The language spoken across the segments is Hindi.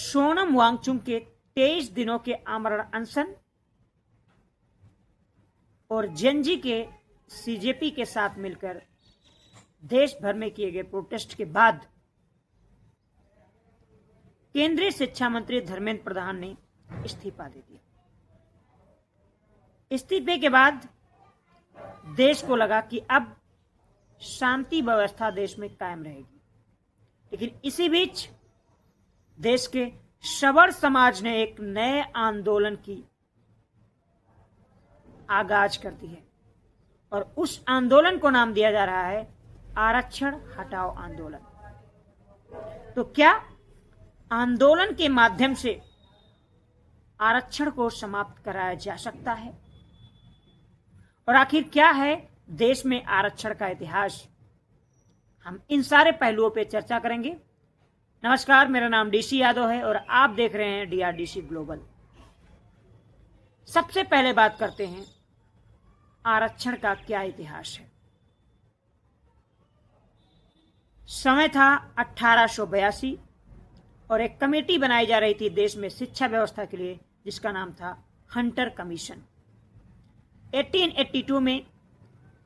सोनम वांगचुक के 23 दिनों के आमरण अनशन और जेनजी के सीजेपी के साथ मिलकर देश भर में किए गए प्रोटेस्ट के बाद केंद्रीय शिक्षा मंत्री धर्मेंद्र प्रधान ने इस्तीफा दे दिया। इस्तीफे के बाद देश को लगा कि अब शांति व्यवस्था देश में कायम रहेगी, लेकिन इसी बीच देश के सवर समाज ने एक नए आंदोलन की आगाज कर दी है और उस आंदोलन को नाम दिया जा रहा है आरक्षण हटाओ आंदोलन। तो क्या आंदोलन के माध्यम से आरक्षण को समाप्त कराया जा सकता है? और आखिर क्या है देश में आरक्षण का इतिहास? हम इन सारे पहलुओं पे चर्चा करेंगे। नमस्कार, मेरा नाम डीसी यादव है और आप देख रहे हैं डीआरडीसी ग्लोबल। सबसे पहले बात करते हैं आरक्षण का क्या इतिहास है। समय था 1882 और एक कमेटी बनाई जा रही थी देश में शिक्षा व्यवस्था के लिए, जिसका नाम था हंटर कमीशन। 1882 में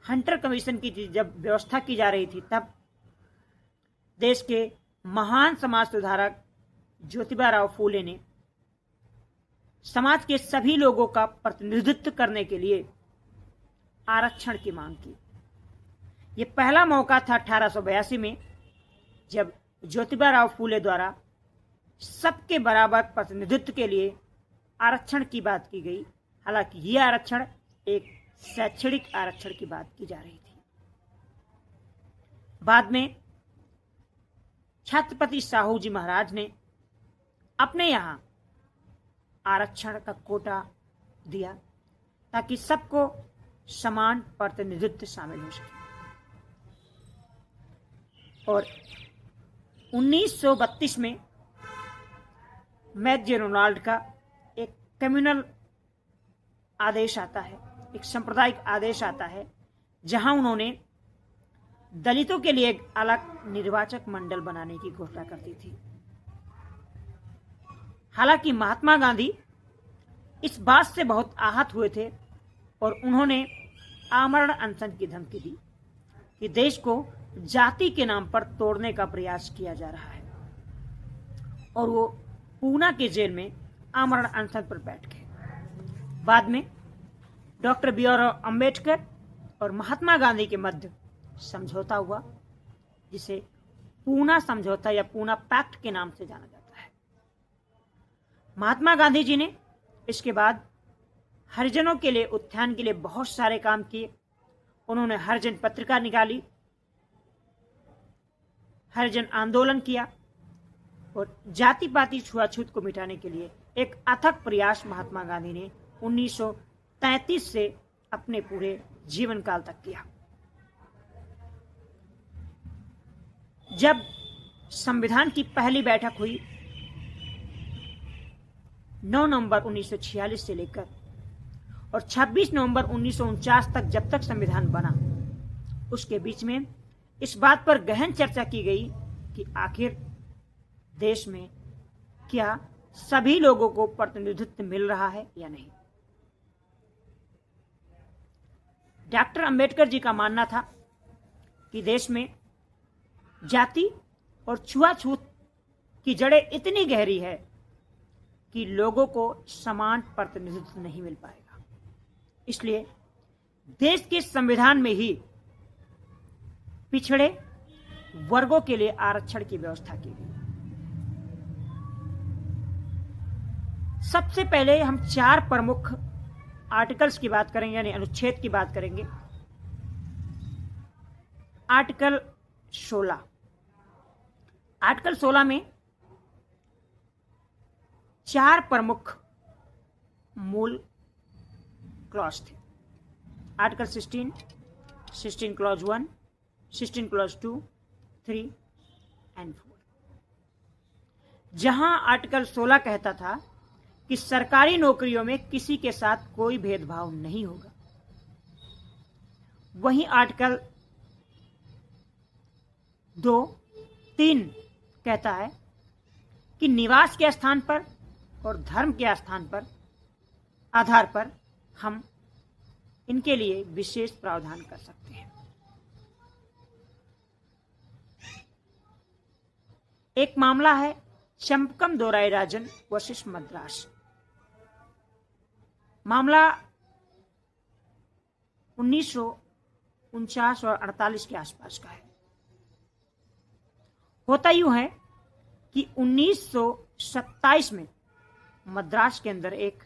हंटर कमीशन की जब व्यवस्था की जा रही थी, तब देश के महान समाज सुधारक ज्योतिबा राव फूले ने समाज के सभी लोगों का प्रतिनिधित्व करने के लिए आरक्षण की मांग की। यह पहला मौका था 1882 में, जब ज्योतिबा राव फूले द्वारा सबके बराबर प्रतिनिधित्व के लिए आरक्षण की बात की गई। हालांकि यह आरक्षण एक शैक्षणिक आरक्षण की बात की जा रही थी। बाद में छत्रपति साहू जी महाराज ने अपने यहां आरक्षण का कोटा दिया ताकि सबको समान प्रतिनिधित्व शामिल हो सके। और 1932 में मैकडॉनल्ड का एक कम्युनल आदेश आता है, एक सांप्रदायिक आदेश आता है, जहां उन्होंने दलितों के लिए एक अलग निर्वाचक मंडल बनाने की घोषणा करती थी। हालांकि महात्मा गांधी इस बात से बहुत आहत हुए थे और उन्होंने आमरण अनशन की धमकी दी कि देश को जाति के नाम पर तोड़ने का प्रयास किया जा रहा है, और वो पूना के जेल में आमरण अनशन पर बैठ गए। बाद में डॉक्टर बी.आर. अम्बेडकर और महात्मा गांधी के मध्य समझौता हुआ, जिसे पूना समझौता या पूना पैक्ट के नाम से जाना जाता है। महात्मा गांधी जी ने इसके बाद हरिजनों के लिए उत्थान के लिए बहुत सारे काम किए। उन्होंने हरिजन पत्रिका निकाली, हरिजन आंदोलन किया और जाति पाति छुआछूत को मिटाने के लिए एक अथक प्रयास महात्मा गांधी ने 1933 से अपने पूरे जीवन काल तक किया। जब संविधान की पहली बैठक हुई 9 नवंबर 1946 से लेकर और 26 नवंबर 1949 तक, जब तक संविधान बना, उसके बीच में इस बात पर गहन चर्चा की गई कि आखिर देश में क्या सभी लोगों को प्रतिनिधित्व मिल रहा है या नहीं। डॉक्टर अंबेडकर जी का मानना था कि देश में जाति और छुआछूत की जड़ें इतनी गहरी है कि लोगों को समान प्रतिनिधित्व नहीं मिल पाएगा। इसलिए देश के संविधान में ही पिछड़े वर्गों के लिए आरक्षण की व्यवस्था की गई। सबसे पहले हम 4 प्रमुख आर्टिकल्स की बात करेंगे, यानी अनुच्छेद की बात करेंगे। आर्टिकल 16। आर्टिकल 16 में 4 प्रमुख मूल क्लॉज थे। Article 16 clause 1, 16 clause 2, 3 and 4। जहां आर्टिकल 16 कहता था कि सरकारी नौकरियों में किसी के साथ कोई भेदभाव नहीं होगा, वहीं आर्टिकल 2, 3 कहता है कि निवास के स्थान पर और धर्म के स्थान पर आधार पर हम इनके लिए विशेष प्रावधान कर सकते हैं। एक मामला है चंपकम दोराईराजन वर्सेस मद्रास। मामला 1949 और 48 के आसपास का है। होता यूं है कि 1927 में मद्रास के अंदर एक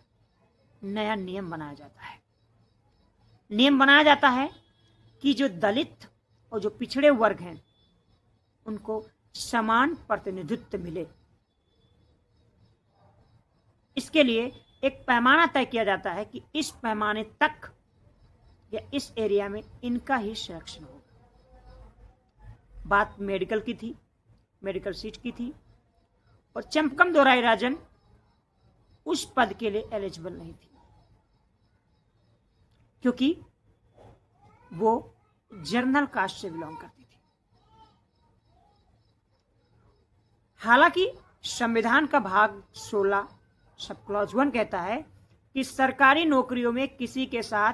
नया नियम बनाया जाता है। नियम बनाया जाता है कि जो दलित और जो पिछड़े वर्ग हैं उनको समान प्रतिनिधित्व मिले। इसके लिए एक पैमाना तय किया जाता है कि इस पैमाने तक या इस एरिया में इनका ही संरक्षण होगा। बात मेडिकल की थी, मेडिकल सीट की थी, और चंपकम दोराईराजन उस पद के लिए एलिजिबल नहीं थी क्योंकि वो जर्नल कास्ट से बिलोंग करती थी। हालांकि संविधान का भाग 16 सब क्लॉज 1 कहता है कि सरकारी नौकरियों में किसी के साथ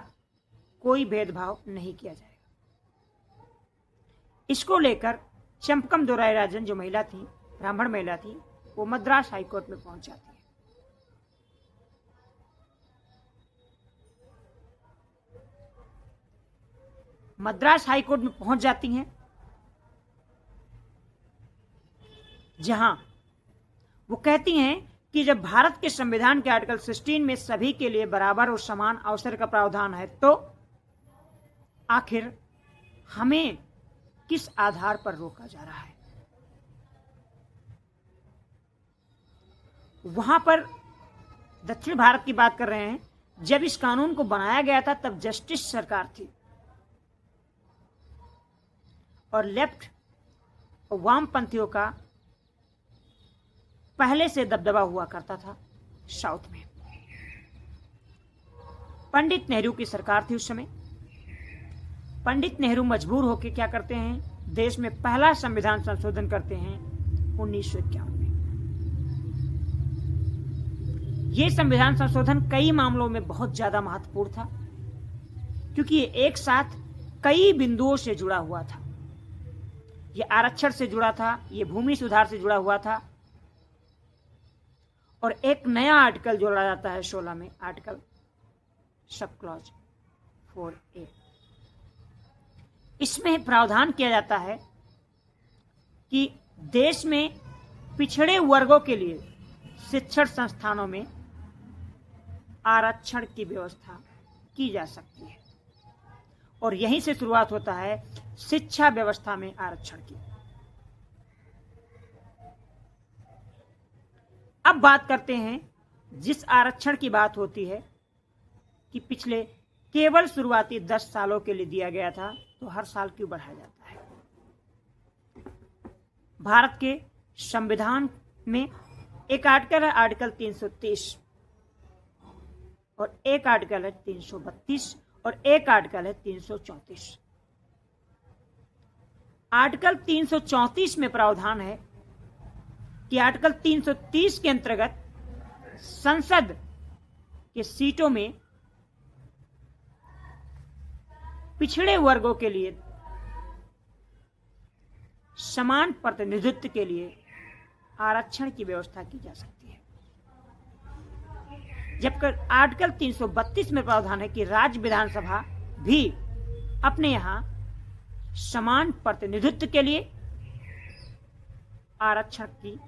कोई भेदभाव नहीं किया जाएगा। इसको लेकर चंपकम दोराईराजन जो महिला थी, ब्राह्मण महिला थी, वो मद्रास हाईकोर्ट में पहुंच जाती है। मद्रास हाईकोर्ट में पहुंच जाती हैं, जहां वो कहती हैं कि जब भारत के संविधान के आर्टिकल 16 में सभी के लिए बराबर और समान अवसर का प्रावधान है तो आखिर हमें किस आधार पर रोका जा रहा है। वहां पर दक्षिण भारत की बात कर रहे हैं। जब इस कानून को बनाया गया था तब जस्टिस सरकार थी और लेफ्ट और वामपंथियों का पहले से दबदबा हुआ करता था साउथ में। पंडित नेहरू की सरकार थी उस समय। पंडित नेहरू मजबूर होकर क्या करते हैं, देश में पहला संविधान संशोधन करते हैं 1951 में। यह संविधान संशोधन कई मामलों में बहुत ज्यादा महत्वपूर्ण था क्योंकि ये एक साथ कई बिंदुओं से जुड़ा हुआ था। ये आरक्षण से जुड़ा था, ये भूमि सुधार से जुड़ा हुआ था, और एक नया आर्टिकल जोड़ा जाता है 16 में, आर्टिकल सब क्लॉज 4A। इसमें प्रावधान किया जाता है कि देश में पिछड़े वर्गों के लिए शिक्षण संस्थानों में आरक्षण की व्यवस्था की जा सकती है, और यहीं से शुरुआत होता है शिक्षा व्यवस्था में आरक्षण की। अब बात करते हैं, जिस आरक्षण की बात होती है कि पिछले केवल शुरुआती 10 सालों के लिए दिया गया था, तो हर साल क्यों बढ़ाया जाता है। भारत के संविधान में एक आर्टिकल है आर्टिकल 330 और एक आर्टिकल है 332 और एक आर्टिकल है 334। आर्टिकल 334 में प्रावधान है कि आर्टिकल 330 के अंतर्गत संसद के सीटों में पिछड़े वर्गों के लिए समान प्रतिनिधित्व के लिए आरक्षण की व्यवस्था की जा सकती है। जबकि आर्टिकल 332 में प्रावधान है कि राज्य विधानसभा भी अपने यहां समान प्रतिनिधित्व के लिए आरक्षण की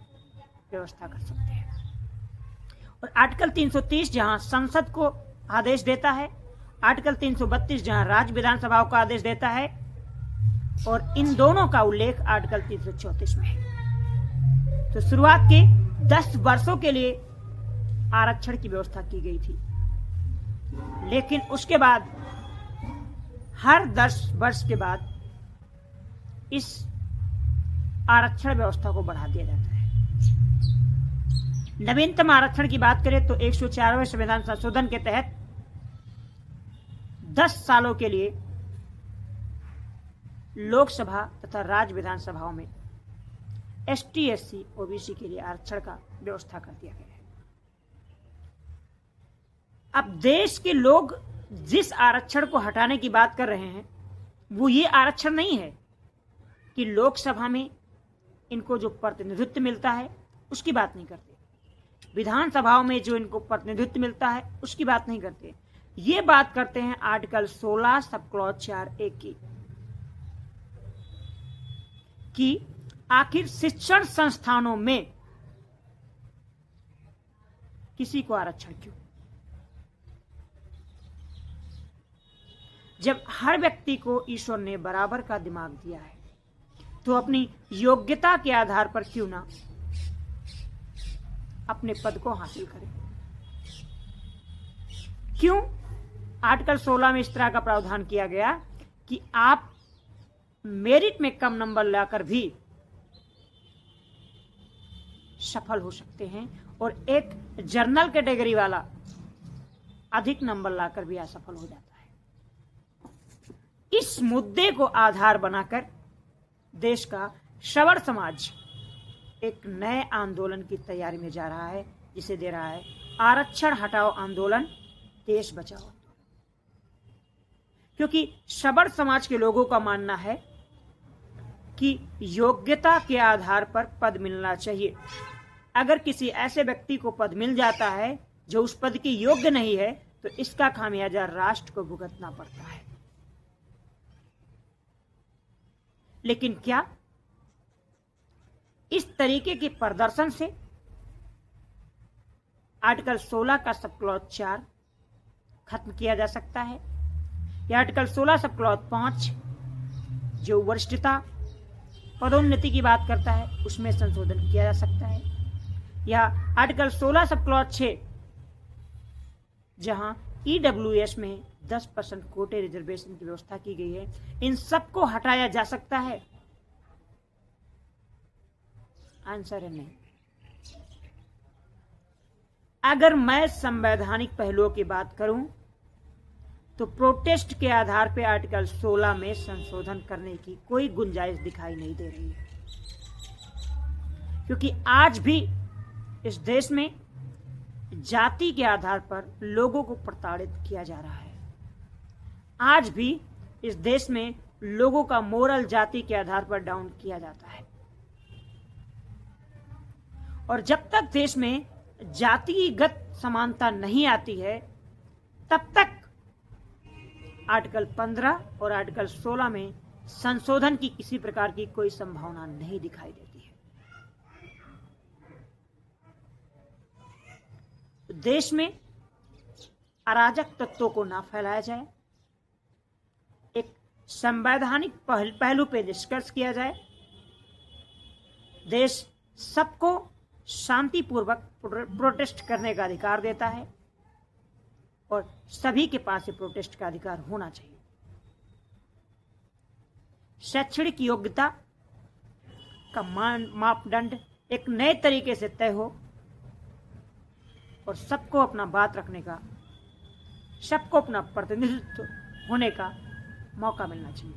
व्यवस्था कर सकते हैं। और आर्टिकल 330 जहां संसद को आदेश देता है, आर्टिकल 332 जहां राज्य विधानसभाओं को आदेश देता है, और इन दोनों का उल्लेख आर्टिकल 334 में है। तो शुरुआत के 10 वर्षों के लिए आरक्षण की व्यवस्था की गई थी, लेकिन उसके बाद हर 10 वर्ष के बाद इस आरक्षण व्यवस्था को बढ़ा दिया जाता है। नवीनतम आरक्षण की बात करें तो 104वें संविधान संशोधन के तहत 10 सालों के लिए लोकसभा तथा राज्य विधानसभाओं में ST SC OBC के लिए आरक्षण का व्यवस्था कर दिया गया है। अब देश के लोग जिस आरक्षण को हटाने की बात कर रहे हैं वो ये आरक्षण नहीं है कि लोकसभा में इनको जो प्रतिनिधित्व मिलता है उसकी बात नहीं करते, विधानसभाओं में जो इनको प्रतिनिधित्व मिलता है उसकी बात नहीं करते, ये बात करते हैं आर्टिकल 16 सब क्लॉज 4A की कि आखिर शिक्षण संस्थानों में किसी को आरक्षण क्यों, जब हर व्यक्ति को ईश्वर ने बराबर का दिमाग दिया है तो अपनी योग्यता के आधार पर क्यों ना अपने पद को हासिल करें। क्यों आर्टिकल 16 में इस तरह का प्रावधान किया गया कि आप मेरिट में कम नंबर लाकर भी सफल हो सकते हैं और एक जनरल कैटेगरी वाला अधिक नंबर लाकर भी असफल हो जाता है। इस मुद्दे को आधार बनाकर देश का श्रवण समाज एक नए आंदोलन की तैयारी में जा रहा है जिसे दे रहा है आरक्षण हटाओ आंदोलन, देश बचाओ आंदोलन। क्योंकि श्रवण समाज के लोगों का मानना है कि योग्यता के आधार पर पद मिलना चाहिए। अगर किसी ऐसे व्यक्ति को पद मिल जाता है जो उस पद के योग्य नहीं है तो इसका खामियाजा राष्ट्र को भुगतना पड़ता है। लेकिन क्या इस तरीके के प्रदर्शन से आर्टिकल 16 का सब क्लॉज 4 खत्म किया जा सकता है, या आर्टिकल 16 सब क्लॉज 5 जो वरिष्ठता पदोन्नति की बात करता है उसमें संशोधन किया जा सकता है, या आर्टिकल 16 सब क्लॉज 6 जहां EWS में 10% कोटे रिजर्वेशन की व्यवस्था की गई है, इन सबको हटाया जा सकता है। आंसर है नहीं। अगर मैं संवैधानिक पहलुओं की बात करूं तो प्रोटेस्ट के आधार पर आर्टिकल 16 में संशोधन करने की कोई गुंजाइश दिखाई नहीं दे रही है, क्योंकि आज भी इस देश में जाति के आधार पर लोगों को प्रताड़ित किया जा रहा है। आज भी इस देश में लोगों का मोरल जाति के आधार पर डाउन किया जाता है, और जब तक देश में जातिगत समानता नहीं आती है तब तक आर्टिकल 15 और आर्टिकल 16 में संशोधन की किसी प्रकार की कोई संभावना नहीं दिखाई देती है। देश में अराजक तत्वों को ना फैलाया जाए, एक संवैधानिक पहलू पे निष्कर्ष किया जाए, देश सबको शांतिपूर्वक प्रोटेस्ट करने का अधिकार देता है और सभी के पास ये प्रोटेस्ट का अधिकार होना चाहिए। शैक्षणिक योग्यता का मापदंड एक नए तरीके से तय हो और सबको अपना बात रखने का, सबको अपना प्रतिनिधित्व होने का मौका मिलना चाहिए।